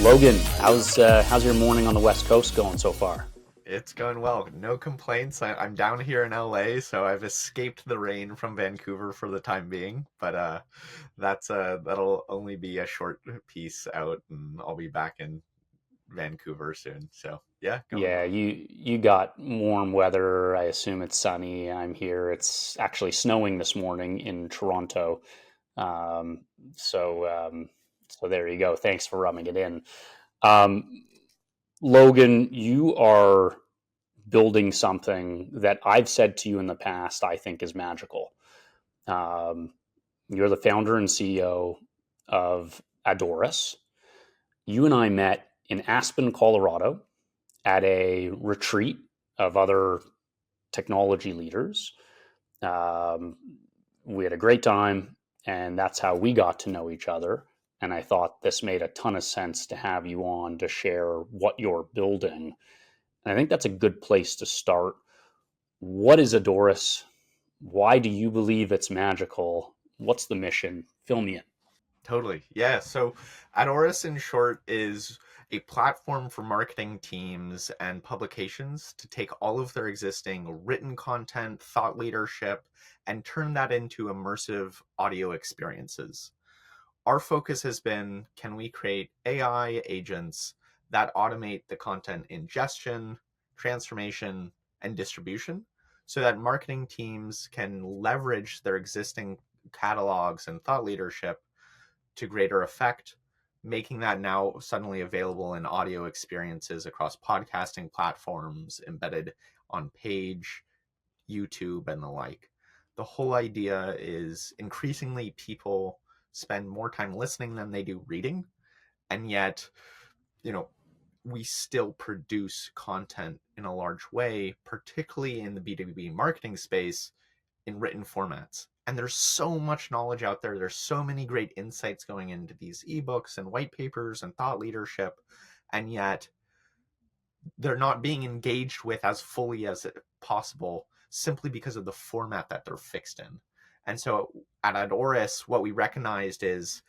Logan, how's your morning on the West Coast going so far? It's going well. No complaints. I'm down here in LA, so I've escaped the rain from Vancouver for the time being. But that'll only be a short piece out, and I'll be back in Vancouver soon. So yeah, going Yeah, well. you got warm weather. I assume it's sunny. I'm here. It's actually snowing this morning in Toronto. Um, so um, so there you go. Thanks for rubbing it in. Um, Logan, you are building something that I've said to you in the past I think is magical. Um, you're the founder and CEO of Adauris. You and I met in Aspen, Colorado at a retreat of other technology leaders. Um, we had a great time, and that's how we got to know each other. And I thought this made a ton of sense to have you on to share what you're building. And I think that's a good place to start. What is Adauris? Why do you believe it's magical? What's the mission? Fill me in. Totally. Yeah. So Adauris, in short, is a platform for marketing teams and publications to take all of their existing written content, thought leadership, and turn that into immersive audio experiences. Our focus has been, can we create AI agents that automate the content ingestion, transformation, and distribution so that marketing teams can leverage their existing catalogs and thought leadership to greater effect, making that now suddenly available in audio experiences across podcasting platforms, embedded on page, YouTube, and the like. The whole idea is increasingly people spend more time listening than they do reading, and yet, you know, we still produce content in a large way, particularly in the B2B marketing space, in written formats. And there's so much knowledge out there. There's so many great insights going into these ebooks and white papers and thought leadership. And yet they're not being engaged with as fully as possible simply because of the format that they're fixed in. And so at Adauris, what we recognized is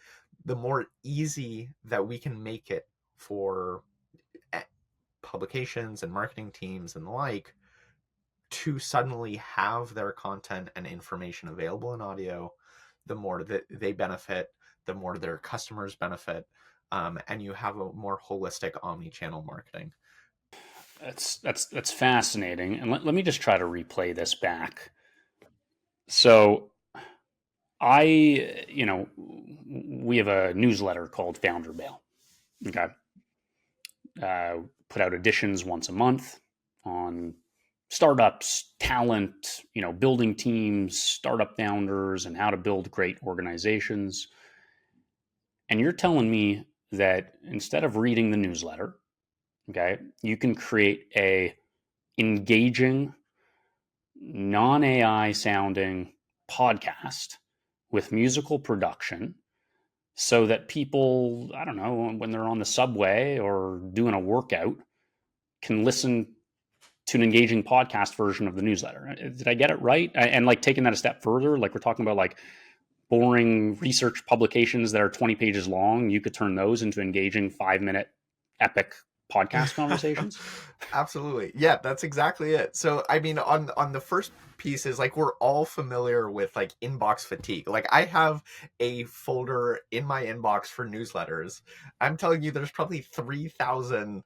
the more easy that we can make it for publications and marketing teams and the like to suddenly have their content and information available in audio, the more that they benefit, the more their customers benefit, and you have a more holistic omni-channel marketing. That's fascinating. And let me just try to replay this back. So we have a newsletter called Founder Mail. Okay. Put out editions once a month on startups, talent, building teams, startup founders, and how to build great organizations. And you're telling me that instead of reading the newsletter, okay, you can create a engaging, non-AI sounding podcast with musical production so that people, I don't know, when they're on the subway or doing a workout, can listen to an engaging podcast version of the newsletter. Did I get it right? And like taking that a step further, like we're talking about like boring research publications that are 20 pages long, you could turn those into engaging 5-minute epic podcast conversations. Absolutely. Yeah, that's exactly it. So I mean on the first piece is like we're all familiar with like inbox fatigue. Like I have a folder in my inbox for newsletters. I'm telling you there's probably 3,000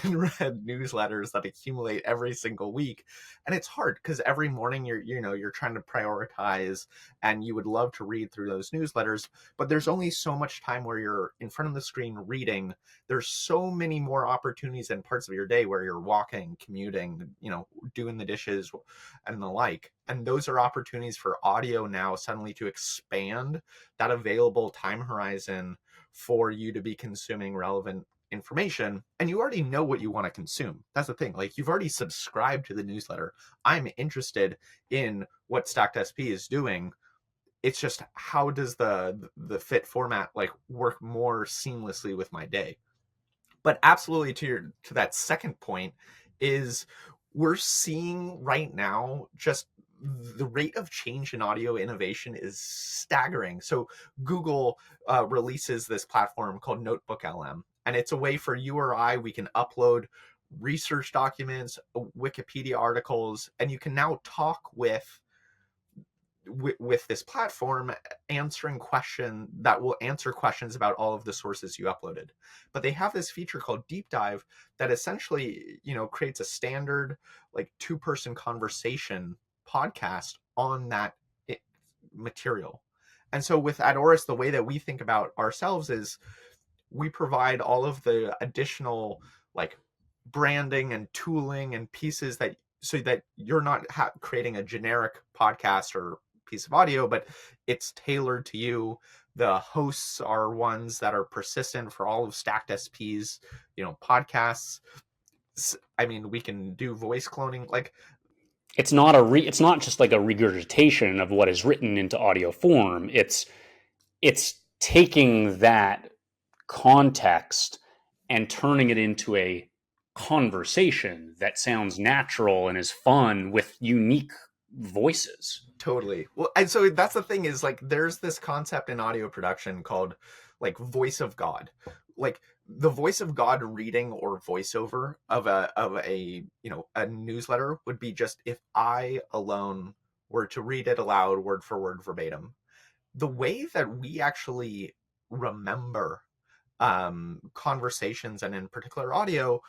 unread newsletters that accumulate every single week, and it's hard because every morning you're trying to prioritize, and you would love to read through those newsletters, but there's only so much time where you're in front of the screen reading. There's so many more opportunities and parts of your day where you're walking, commuting, doing the dishes and the like. And those are opportunities for audio now suddenly to expand that available time horizon for you to be consuming relevant information. And you already know what you want to consume. That's the thing. Like you've already subscribed to the newsletter. I'm interested in what Stacked SP is doing. It's just how does the fit format like work more seamlessly with my day? But absolutely to that second point is we're seeing right now just the rate of change in audio innovation is staggering. So Google releases this platform called Notebook LM, And it's a way for you or I, we can upload research documents, Wikipedia articles, and you can now talk with this platform, answering question that will answer questions about all of the sources you uploaded. But they have this feature called deep dive that essentially, creates a standard like two-person conversation podcast on that material. And so with Adauris, the way that we think about ourselves is we provide all of the additional like branding and tooling and pieces that so that you're not creating a generic podcast or piece of audio, but it's tailored to you. The hosts are ones that are persistent for all of Stacked SP's, podcasts. I mean, we can do voice cloning. Like, it's not just like a regurgitation of what is written into audio form. It's taking that context and turning it into a conversation that sounds natural and is fun with unique voices. totally. Well, and so that's the thing, is like there's this concept in audio production called like voice of God. Like the voice of God reading or voiceover of a a newsletter would be just if I alone were to read it aloud word for word verbatim. The way that we actually remember conversations, and in particular audio,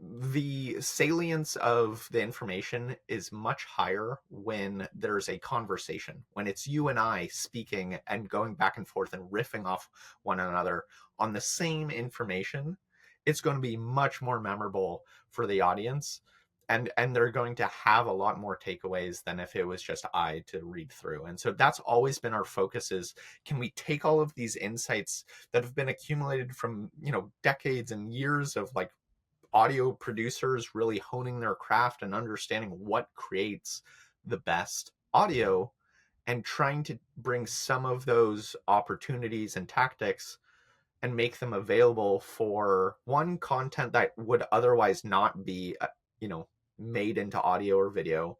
the salience of the information is much higher when there's a conversation, when it's you and I speaking and going back and forth and riffing off one another on the same information. It's going to be much more memorable for the audience, and they're going to have a lot more takeaways than if it was just I to read through. And so that's always been our focus, is can we take all of these insights that have been accumulated from decades and years of like audio producers really honing their craft and understanding what creates the best audio, and trying to bring some of those opportunities and tactics and make them available for one, content that would otherwise not be made into audio or video,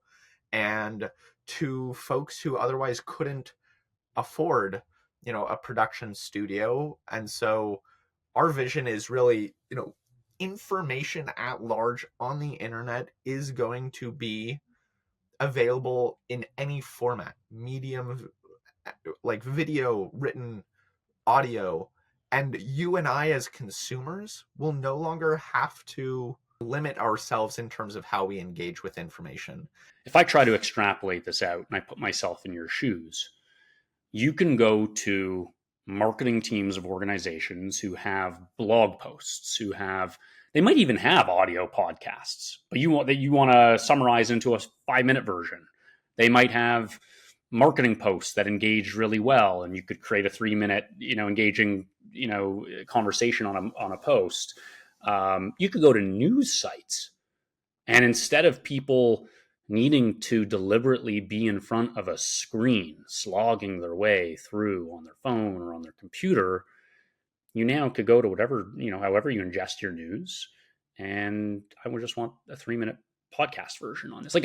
and to folks who otherwise couldn't afford a production studio. And so our vision is really, information at large on the internet is going to be available in any format, medium, like video, written, audio. And you and I, as consumers, will no longer have to limit ourselves in terms of how we engage with information. If I try to extrapolate this out and I put myself in your shoes, you can go to marketing teams of organizations who have blog posts, who have they might even have audio podcasts, but you want to summarize into a 5-minute version. They might have marketing posts that engage really well, and you could create a 3-minute, engaging, conversation on a post. You could go to news sites, and instead of people needing to deliberately be in front of a screen, slogging their way through on their phone or on their computer, you now could go to whatever, however you ingest your news. And I would just want a 3-minute podcast version on this. Like,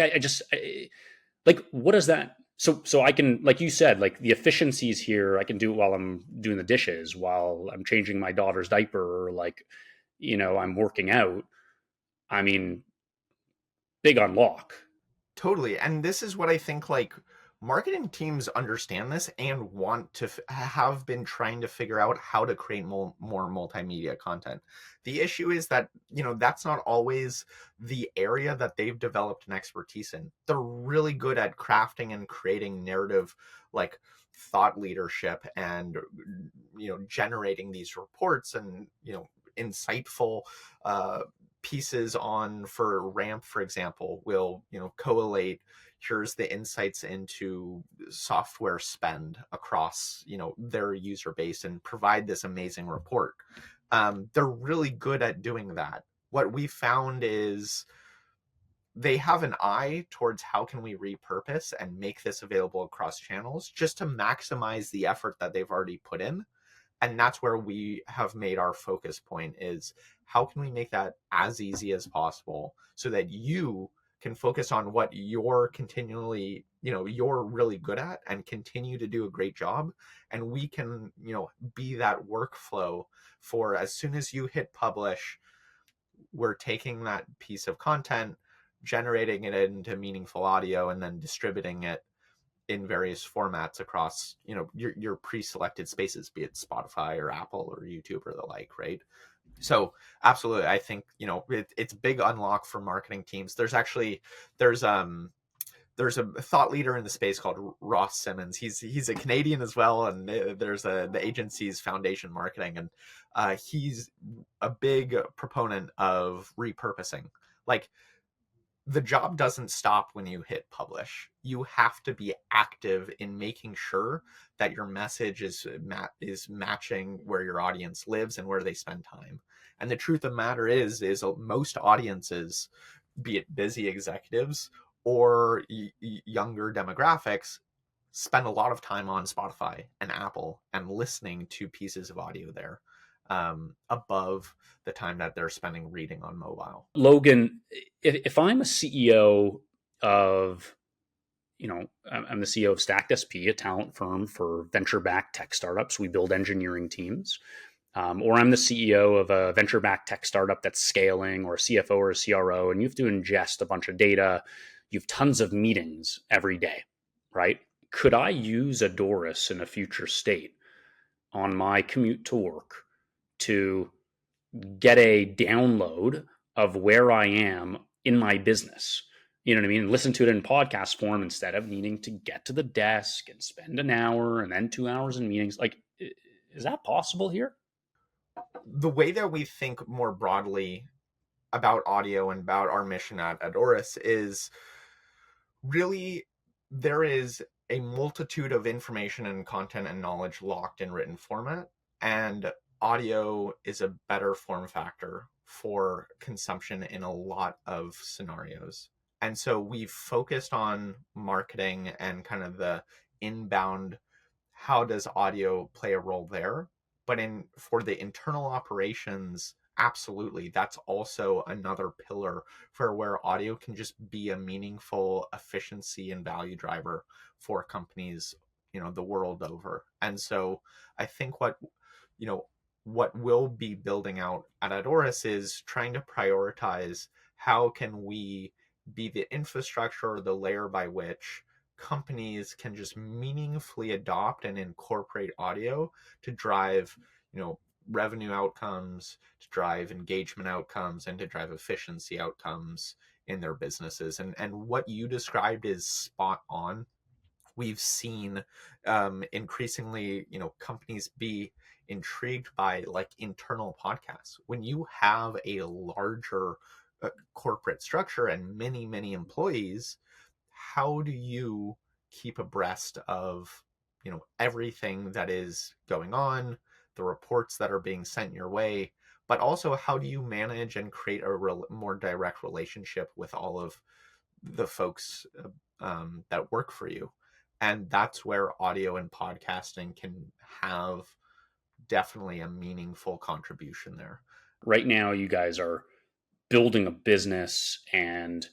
like, what does that? So I can, like you said, like the efficiencies here, I can do it while I'm doing the dishes, while I'm changing my daughter's diaper, or like, I'm working out. I mean, big unlock. Totally. And this is what I think, like, marketing teams understand this and want to have been trying to figure out how to create more multimedia content. The issue is that, that's not always the area that they've developed an expertise in. They're really good at crafting and creating narrative, like thought leadership, and, generating these reports and, insightful pieces on, for ramp for example, will collate, here's the insights into software spend across their user base, and provide this amazing report. They're really good at doing that. What we found is they have an eye towards how can we repurpose and make this available across channels, just to maximize the effort that they've already put in. And that's where we have made our focus point, is how can we make that as easy as possible, so that you, can focus on what you're continually, you're really good at and continue to do a great job. And we can, be that workflow for as soon as you hit publish, we're taking that piece of content, generating it into meaningful audio, and then distributing it in various formats across, your pre-selected spaces, be it Spotify or Apple or YouTube or the like, right? So absolutely, I think, it's a big unlock for marketing teams. There's a thought leader in the space called Ross Simmons. He's a Canadian as well, and there's the agency's Foundation Marketing, and he's a big proponent of repurposing. Like, the job doesn't stop when you hit publish. You have to be active in making sure that your message is matching where your audience lives and where they spend time. And the truth of the matter is most audiences, be it busy executives or younger demographics, spend a lot of time on Spotify and Apple and listening to pieces of audio there, above the time that they're spending reading on mobile. Logan, if I'm a CEO of, I'm the CEO of Stacked SP, a talent firm for venture-backed tech startups. We build engineering teams. Or I'm the CEO of a venture-backed tech startup that's scaling, or a CFO or a CRO, and you have to ingest a bunch of data. You have tons of meetings every day, right? Could I use Adauris in a future state on my commute to work to get a download of where I am in my business? You know what I mean? Listen to it in podcast form instead of needing to get to the desk and spend an hour and then 2 hours in meetings. Like, is that possible here? The way that we think more broadly about audio and about our mission at Adauris is really, there is a multitude of information and content and knowledge locked in written format, and audio is a better form factor for consumption in a lot of scenarios. And so we've focused on marketing and kind of the inbound, how does audio play a role there? But in for the internal operations, absolutely, that's also another pillar for where audio can just be a meaningful efficiency and value driver for companies, the world over. And so I think you know what we'll be building out at Adauris is trying to prioritize how can we be the infrastructure or the layer by which companies can just meaningfully adopt and incorporate audio to drive, revenue outcomes, to drive engagement outcomes, and to drive efficiency outcomes in their businesses. And what you described is spot on. We've seen, increasingly, companies be intrigued by like internal podcasts. When you have a larger corporate structure and many employees, how do you keep abreast of, everything that is going on, the reports that are being sent your way, but also how do you manage and create a more direct relationship with all of the folks, that work for you? And that's where audio and podcasting can have definitely a meaningful contribution there. Right now, you guys are building a business, and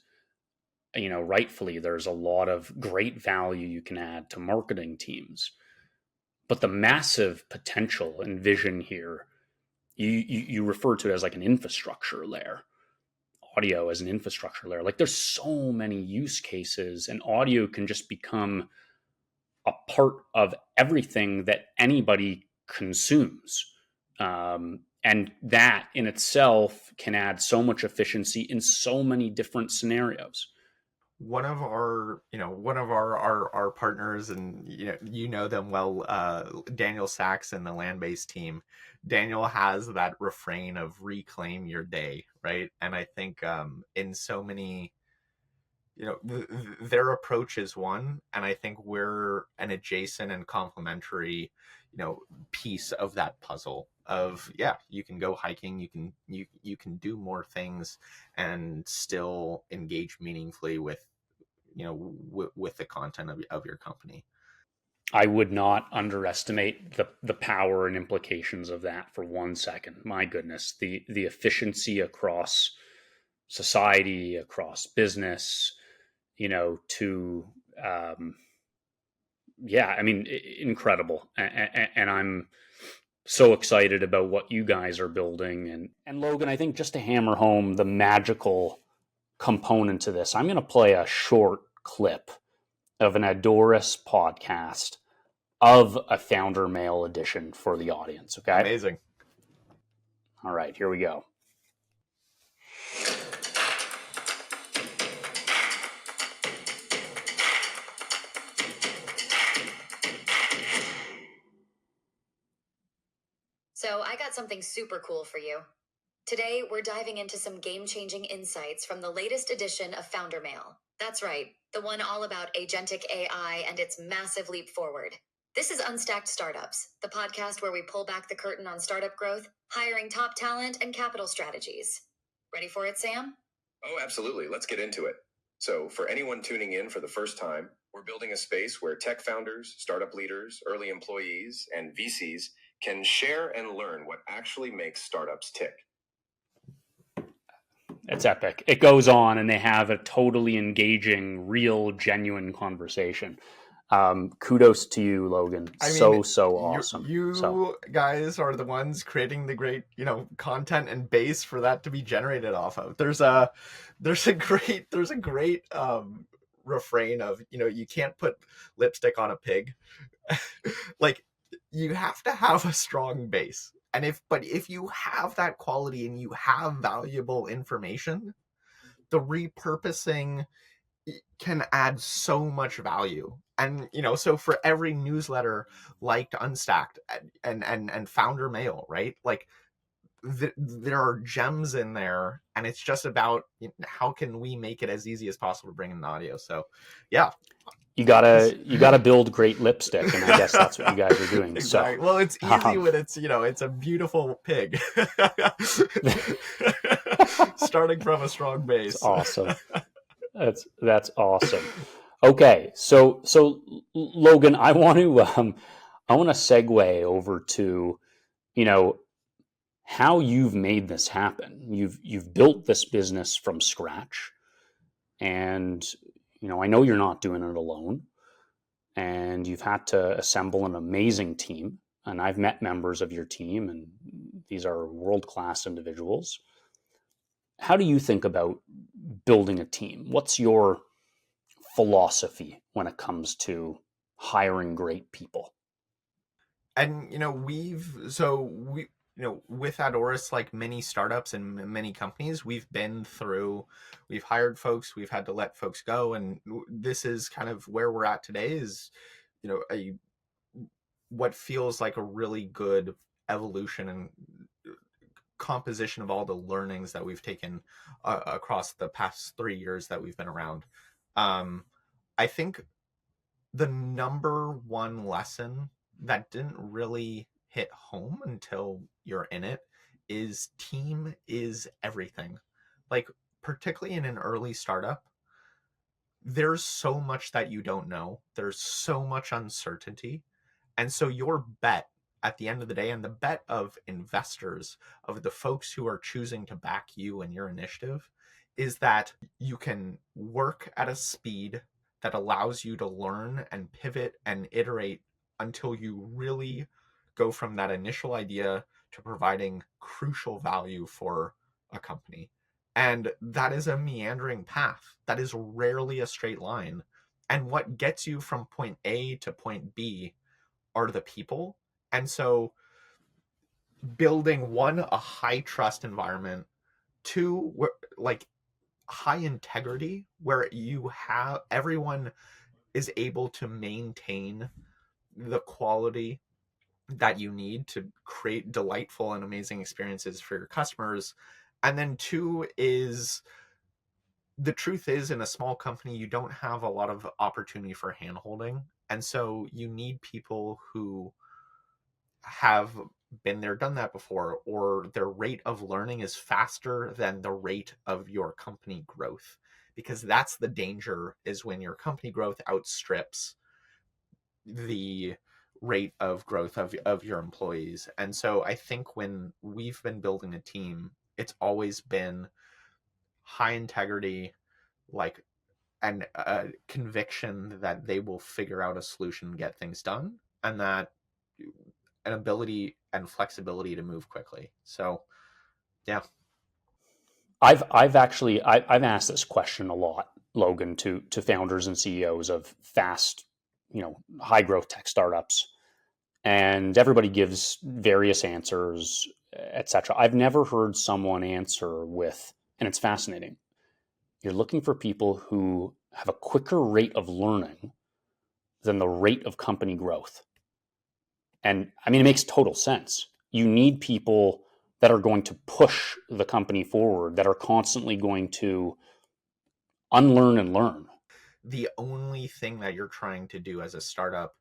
rightfully there's a lot of great value you can add to marketing teams, but the massive potential and vision here, you refer to it as like an infrastructure layer. Audio as an infrastructure layer, like there's so many use cases, and audio can just become a part of everything that anybody consumes. And that in itself can add so much efficiency in so many different scenarios. One of our partners, and you know them well, Daniel Saks and the land-based team. Daniel has that refrain of reclaim your day, right? And I think, in so many, their approach is one, and I think we're an adjacent and complementary, piece of that puzzle. Of, yeah, you can go hiking, you can do more things and still engage meaningfully with, with the content of your company. I would not underestimate the power and implications of that for 1 second. My goodness, the efficiency across society, across business, to yeah, I mean, incredible. And I'm so excited about what you guys are building. And Logan, I think just to hammer home the magical component to this, I'm going to play a short clip of an Adauris podcast of a founder mail edition for the audience. Okay. Amazing. All right, here we go. So I got something super cool for you. Today, we're diving into some game-changing insights from the latest edition of Founder Mail. That's right, the one all about agentic AI and its massive leap forward. This is Unstacked Startups, the podcast where we pull back the curtain on startup growth, hiring top talent, and capital strategies. Ready for it, Sam? Oh, absolutely. Let's get into it. So, for anyone tuning in for the first time, we're building a space where tech founders, startup leaders, early employees, and VCs can share and learn what actually makes startups tick. It's epic. It goes on, and they have a totally engaging, real, genuine conversation. Kudos to you, Logan. So awesome. You guys are the ones creating the great, content and base for that to be generated off of. There's a great refrain of, you can't put lipstick on a pig. Like, you have to have a strong base. And if you have that quality and you have valuable information, the repurposing can add so much value. And so for every newsletter like Unstacked and Founder Mail, right, like there are gems in there, and it's just about how can we make it as easy as possible to bring in audio. So yeah, you gotta build great lipstick, and I guess that's what you guys are doing. Exactly. So well, it's easy when it's it's a beautiful pig. Starting from a strong base. It's awesome. That's awesome. Okay, so Logan, I want to segue over to how you've made this happen. You've built this business from scratch, and I know you're not doing it alone, and you've had to assemble an amazing team. And I've met members of your team, and these are world-class individuals. How do you think about building a team? What's your philosophy when it comes to hiring great people? And with Adauris, like many startups and many companies, we've hired folks, we've had to let folks go, and this is kind of where we're at today. Is what feels like a really good evolution and composition of all the learnings that we've taken across the past 3 years that we've been around. I think the number one lesson that didn't really hit home until you're in it is team is everything. Like, particularly in an early startup, there's so much that you don't know. There's so much uncertainty. And so your bet at the end of the day, and the bet of investors, of the folks who are choosing to back you and your initiative, is that you can work at a speed that allows you to learn and pivot and iterate until you really go from that initial idea to providing crucial value for a company. And that is a meandering path. That is rarely a straight line. And what gets you from point A to point B are the people. And so building, one, a high trust environment, two, like high integrity, where you have everyone is able to maintain the quality that you need to create delightful and amazing experiences for your customers. And then two is, the truth is, in a small company, you don't have a lot of opportunity for handholding. And so you need people who have been there, done that before, or their rate of learning is faster than the rate of your company growth. Because that's the danger, is when your company growth outstrips the rate of growth of your employees. And so I think when we've been building a team, it's always been high integrity, like, and conviction that they will figure out a solution and get things done, and that an ability and flexibility to move quickly. So yeah. I've actually I've asked this question a lot, Logan, to founders and CEOs of fast, high growth tech startups, and everybody gives various answers, etc. I've never heard someone answer with, and it's fascinating. You're looking for people who have a quicker rate of learning than the rate of company growth. And I mean, it makes total sense. You need people that are going to push the company forward, that are constantly going to unlearn and learn. The only thing that you're trying to do as a startup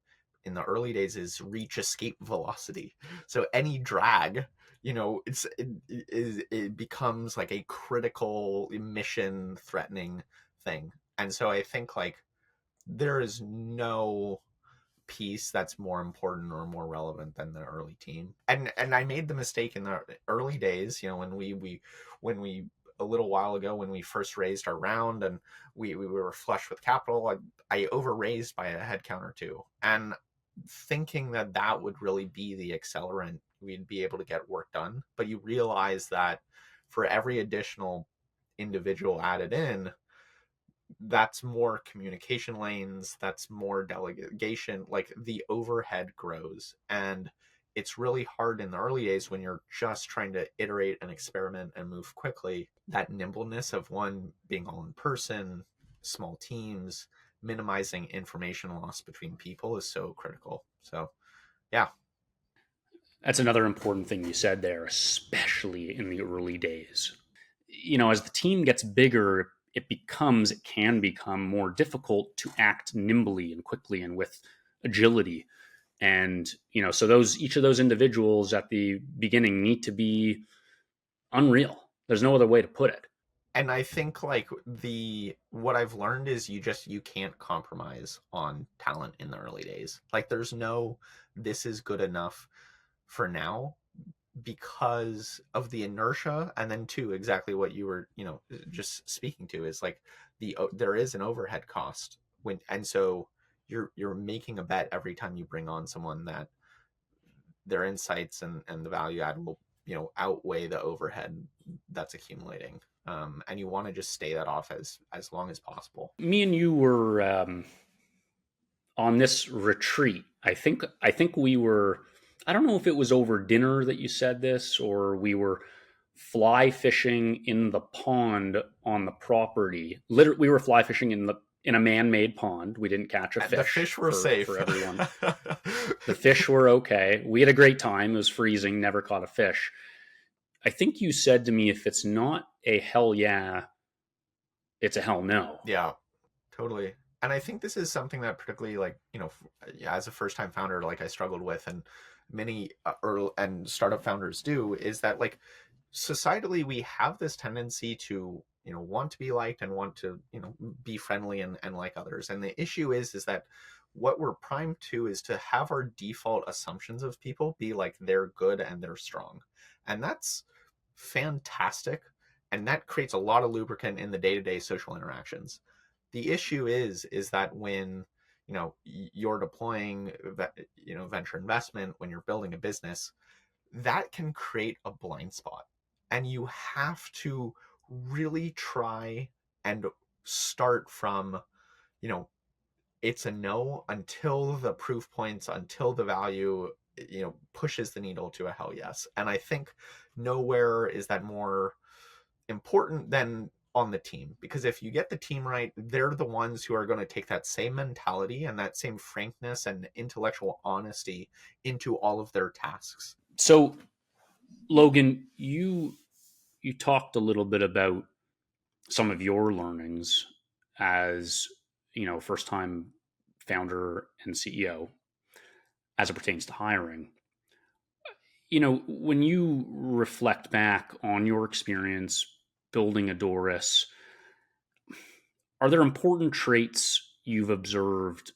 in the early days is reach escape velocity. So any drag, it becomes like a critical mission threatening thing. And so I think like there is no piece that's more important or more relevant than the early team. And I made the mistake in the early days, when we a little while ago when we first raised our round and we were flush with capital, I over raised by a headcount or two, and thinking that that would really be the accelerant, we'd be able to get work done. But you realize that for every additional individual added in, that's more communication lanes, that's more delegation, like the overhead grows. And it's really hard in the early days when you're just trying to iterate and experiment and move quickly. That nimbleness of one being all in person, small teams, minimizing information loss between people is so critical. So yeah. That's another important thing you said there, especially in the early days. As the team gets bigger, it can become more difficult to act nimbly and quickly and with agility. And, so each of those individuals at the beginning need to be unreal. There's no other way to put it. And I think like the what I've learned is you can't compromise on talent in the early days. Like there's no this is good enough for now, because of the inertia. And then too, exactly what you were just speaking to is like there is an overhead cost and so you're making a bet every time you bring on someone that their insights and the value add will outweigh the overhead that's accumulating. And you want to just stay that off as long as possible. Me and you were on this retreat. I think we were. I don't know if it was over dinner that you said this, or we were fly fishing in the pond on the property. Literally, we were fly fishing in a man-made pond. We didn't catch a fish. The fish were safe for everyone. The fish were okay. We had a great time. It was freezing. Never caught a fish. I think you said to me, if it's not a hell yeah, it's a hell no. Yeah, totally. And I think this is something that particularly like, as a first time founder, like I struggled with, and many early and startup founders do, is that like societally we have this tendency to want to be liked and want to be friendly and like others. And the issue is that what we're primed to is to have our default assumptions of people be like they're good and they're strong, and that's fantastic, and that creates a lot of lubricant in the day-to-day social interactions. The issue is that when you're deploying venture investment, when you're building a business, that can create a blind spot, and you have to really try and start from it's a no until the proof points, until the value pushes the needle to a hell yes. And I think nowhere is that more important than on the team, because if you get the team right, they're the ones who are going to take that same mentality and that same frankness and intellectual honesty into all of their tasks. So, Logan, you talked a little bit about some of your learnings as first time founder and CEO as it pertains to hiring. When you reflect back on your experience building Adauris, are there important traits you've observed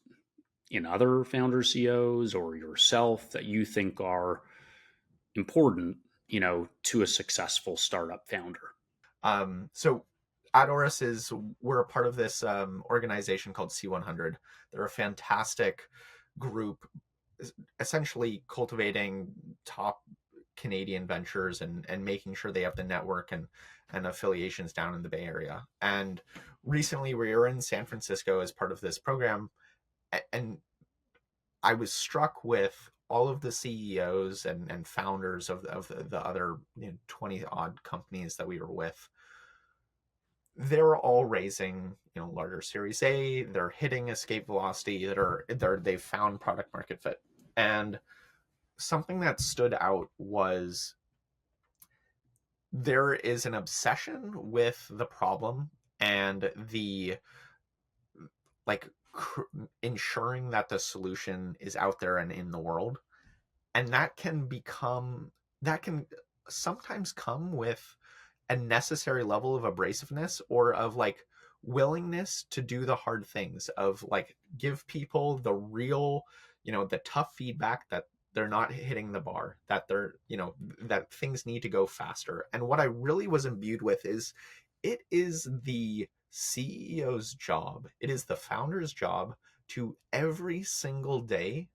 in other founder CEOs or yourself that you think are important, to a successful startup founder? So Adauris we're a part of this organization called C100. They're a fantastic group, essentially cultivating top Canadian ventures and making sure they have the network and affiliations down in the Bay Area. And recently we were in San Francisco as part of this program, and I was struck with all of the CEOs and founders of the other 20 odd companies that we were with. They're all raising larger Series A. They're hitting escape velocity. They've found product market fit. And something that stood out was there is an obsession with the problem and the like ensuring that the solution is out there and in the world, and that can sometimes come with a necessary level of abrasiveness or of like willingness to do the hard things, of like give people the real the tough feedback that they're not hitting the bar, that they're that things need to go faster. And what I really was imbued with is it is the CEO's job, it is the founder's job to every single day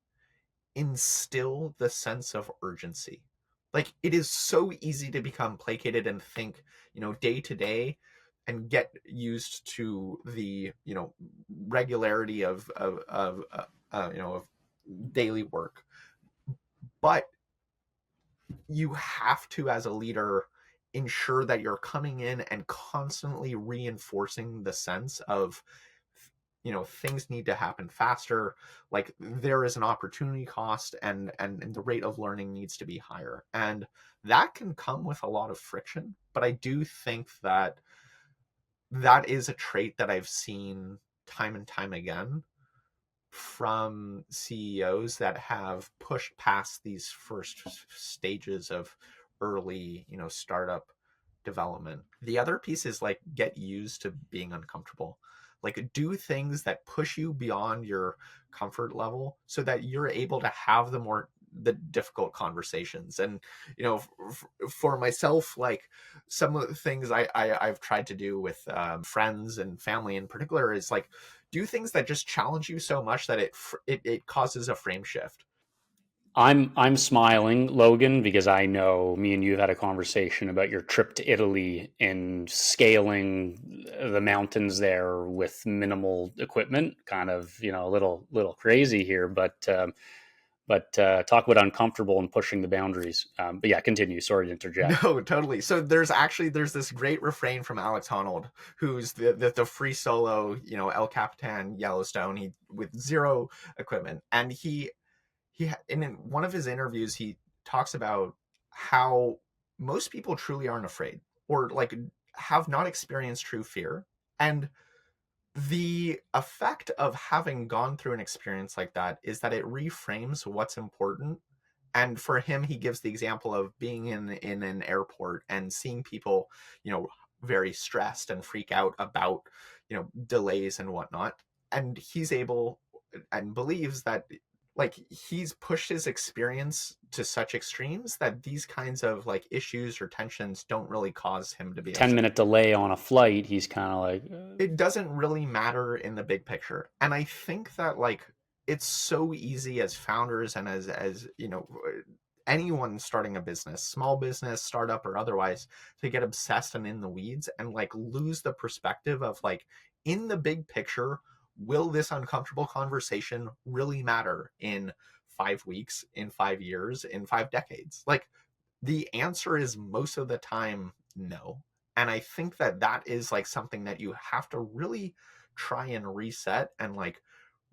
instill the sense of urgency. Like, it is so easy to become placated and think day to day and get used to the regularity of daily work. But you have to, as a leader, ensure that you're coming in and constantly reinforcing the sense of things need to happen faster, like there is an opportunity cost, and the rate of learning needs to be higher. And that can come with a lot of friction, but I do think that that is a trait that I've seen time and time again from CEOs that have pushed past these first stages of early startup development. The other piece is like get used to being uncomfortable. Like, do things that push you beyond your comfort level so that you're able to have the difficult conversations. And for myself, like some of the things I've tried to do with friends and family in particular is like do things that just challenge you so much that it causes a frame shift. I'm smiling, Logan, because I know me and you have had a conversation about your trip to Italy and scaling the mountains there with minimal equipment. Kind of, a little crazy here, but talk about uncomfortable and pushing the boundaries. But yeah, continue. Sorry to interject. No, totally. So there's this great refrain from Alex Honnold, who's the free solo, El Capitan Yellowstone, he with zero equipment, and he in one of his interviews he talks about how most people truly aren't afraid, or like have not experienced true fear. And the effect of having gone through an experience like that is that it reframes what's important. And for him, he gives the example of being in an airport and seeing people very stressed and freak out about delays and whatnot, and he's able and believes that like he's pushed his experience to such extremes that these kinds of like issues or tensions don't really cause him to be 10-minute delay on a flight, he's kind of like it doesn't really matter in the big picture. And I think that like it's so easy as founders and as anyone starting a business, small business, startup or otherwise, to get obsessed and in the weeds and like lose the perspective of like in the big picture, will this uncomfortable conversation really matter in 5 weeks, in 5 years, in 5 decades? Like the answer is most of the time no. And I think that that is like something that you have to really try and reset and like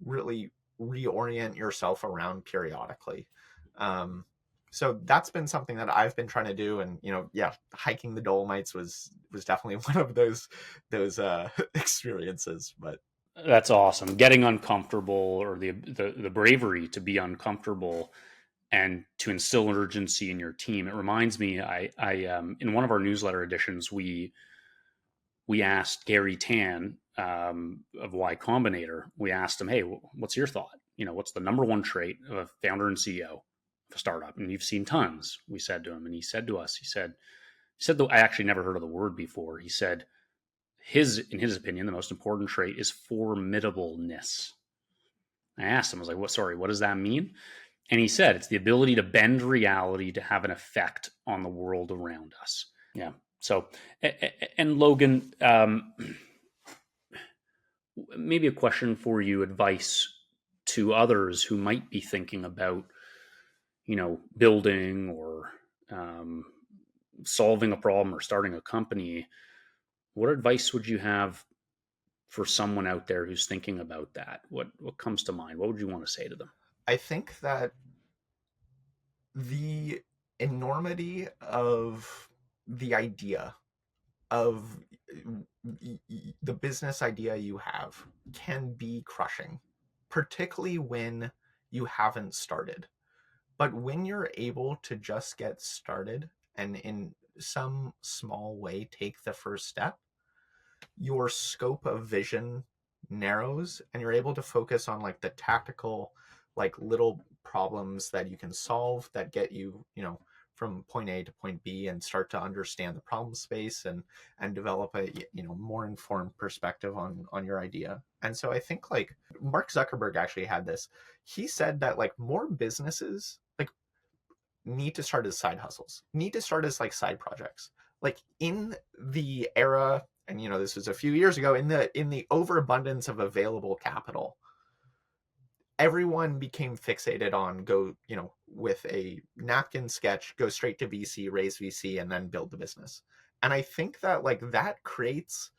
really reorient yourself around periodically. So that's been something that I've been trying to do. And hiking the Dolomites was definitely one of those experiences. But that's awesome. Getting uncomfortable, or the bravery to be uncomfortable and to instill urgency in your team. It reminds me, I in one of our newsletter editions, we asked Gary Tan of Y Combinator. We asked him, "Hey, what's your thought? What's the number one trait of a founder and CEO of a startup?" And you've seen tons. We said to him, and he said to us, he said, though I actually never heard of the word before. He said in his opinion, the most important trait is formidableness. I asked him, I was like, what does that mean? And he said, it's the ability to bend reality to have an effect on the world around us. Yeah. So, and Logan, maybe a question for you, advice to others who might be thinking about, building or solving a problem or starting a company. What advice would you have for someone out there who's thinking about that? What comes to mind? What would you want to say to them? I think that the enormity of the idea of the business idea you have can be crushing, particularly when you haven't started. But when you're able to just get started and in some small way take the first step, your scope of vision narrows and you're able to focus on like the tactical, like little problems that you can solve that get you, from point A to point B, and start to understand the problem space and develop a more informed perspective on your idea. And so I think like Mark Zuckerberg actually had this. He said that like more businesses like need to start as side hustles, need to start as like side projects. Like in the era, and this was a few years ago, in the overabundance of available capital, everyone became fixated on with a napkin sketch, go straight to VC, raise VC, and then build the business. And I think that like that creates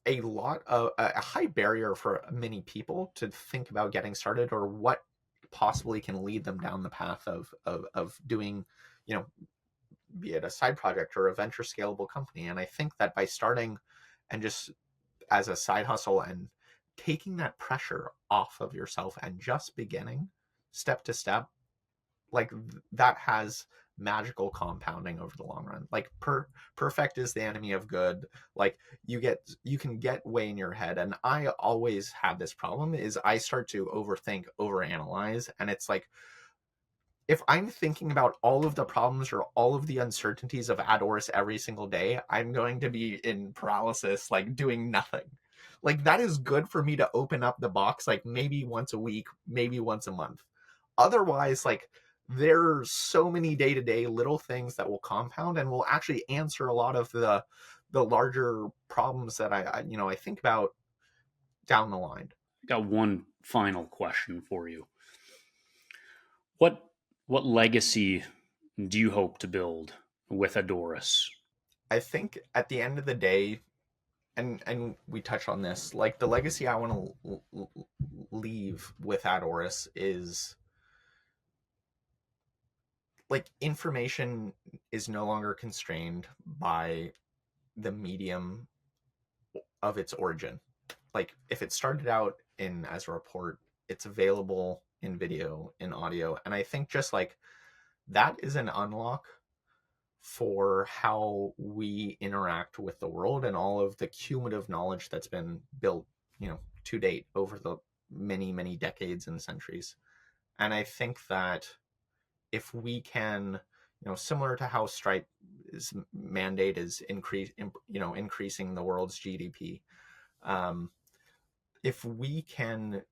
a lot of a high barrier for many people to think about getting started, or what possibly can lead them down the path of doing, be it a side project or a venture scalable company. And I think that by starting and just as a side hustle and taking that pressure off of yourself and just beginning step to step, like that has magical compounding over the long run. Like perfect is the enemy of good. Like you can get way in your head. And I always have this problem is I start to overthink, overanalyze. And it's like, if I'm thinking about all of the problems or all of the uncertainties of Adauris every single day, I'm going to be in paralysis, like doing nothing. Like that is good for me to open up the box, like maybe once a week, maybe once a month. Otherwise, like there's so many day-to-day little things that will compound and will actually answer a lot of the larger problems that I think about down the line. Got one final question for you. What legacy do you hope to build with Adauris? I think at the end of the day, and we touch on this, like the legacy I want to leave with Adauris is like information is no longer constrained by the medium of its origin. Like if it started out in as a report, it's available in video, in audio. And I think just like that is an unlock for how we interact with the world and all of the cumulative knowledge that's been built, to date over the many, many decades and centuries. And I think that if we can, similar to how Stripe's mandate is increasing the world's GDP, if we can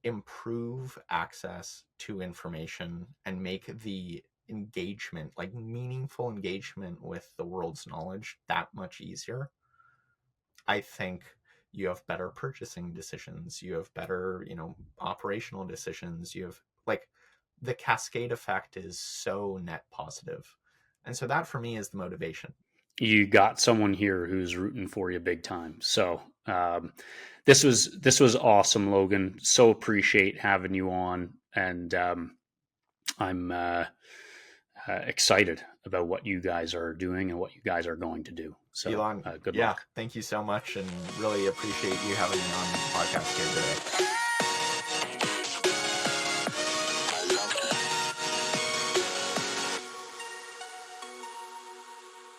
improve access to information and make the engagement, like meaningful engagement with the world's knowledge, that much easier, I think you have better purchasing decisions, you have better, operational decisions, you have like the cascade effect is so net positive. And so that for me is the motivation. You got someone here who's rooting for you big time. So this was awesome, Logan. So appreciate having you on, and I'm excited about what you guys are doing and what you guys are going to do. So Ilan, good luck. Thank you so much, and really appreciate you having me on the podcast here today.